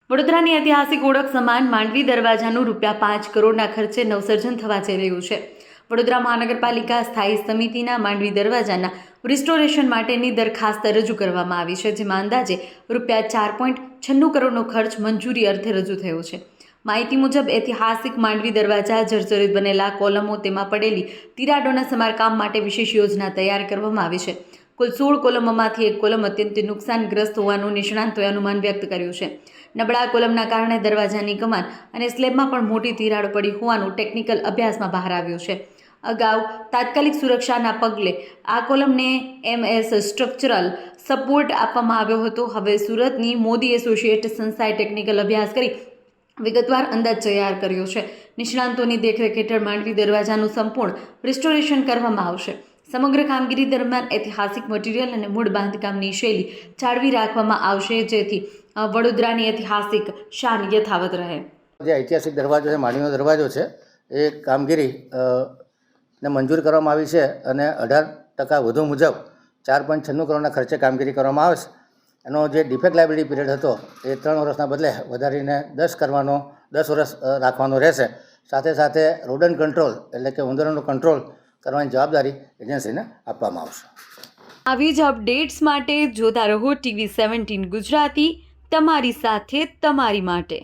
વડોદરાની ઐતિહાસિક ઓળખ સમાન માંડવી દરવાજાનું ₹5 કરોડના ખર્ચે નવસર્જન થવા જઈ રહ્યું છે. વડોદરા મહાનગરપાલિકા સ્થાયી સમિતિના માંડવી દરવાજાના રિસ્ટોરેશન માટેની દરખાસ્ત રજૂ કરવામાં આવી છે, જેમાં અંદાજે ₹4.96 કરોડનો ખર્ચ મંજૂરી અર્થે રજૂ થયો છે. માહિતી મુજબ ઐતિહાસિક માંડવી દરવાજા જર્જરિત બનેલા કોલમો, તેમાં પડેલી તિરાડોના સમારકામ માટે વિશેષ યોજના તૈયાર કરવામાં આવી છે. કુલ 16 કોલમોમાંથી એક કોલમ અત્યંત નુકસાનગ્રસ્ત હોવાનું નિષ્ણાંતોએ અનુમાન વ્યક્ત કર્યું છે. નબળા કોલમના કારણે દરવાજાની કમાન અને સ્લેબમાં પણ મોટી તિરાડો પડી હોવાનું ટેકનિકલ અભ્યાસમાં બહાર આવ્યું છે. અગાઉ તાત્કાલિક સુરક્ષાના પગલે આ કોલમને MS સ્ટ્રક્ચરલ સપોર્ટ આપવામાં આવ્યો હતો. હવે સુરતની મોદી એસોસિએટ સંસ્થાએ ટેકનિકલ અભ્યાસ કરી વિગતવાર અંદાજ તૈયાર કર્યો છે. નિષ્ણાંતોની દેખરેખ હેઠળ માંડવી દરવાજાનું સંપૂર્ણ રિસ્ટોરેશન કરવામાં આવશે. સમગ્ર કામગીરી દરમિયાન ઐતિહાસિક મટીરીયલ અને મૂળ બાંધકામની શૈલી જાળવી રાખવામાં આવશે, જેથી વડોદરાની ઐતિહાસિક શાન યથાવત રહે. જે ઐતિહાસિક દરવાજો છે, માંડવીનો દરવાજો છે, એ કામગીરી ને મંજૂર કરવામાં આવી છે અને 18% વધુ મુજબ 4.96 કરોડના ખર્ચે કામગીરી કરવામાં આવે છે. એનો જે ડિફેક્ટ લાયબિલિટી પીરિયડ હતો એ 3 વર્ષના બદલે વધારીને 10 વર્ષ રાખવાનો રહેશે. સાથે સાથે રોડન્ટ કંટ્રોલ એટલે કે ઉંદરોનો કંટ્રોલ કરવાની જવાબદારી એજન્સીને આપવામાં આવશે. આવી જ અપડેટ્સ માટે જોતા રહો TV17 ગુજરાતી, તમારી સાથે તમારી માટે.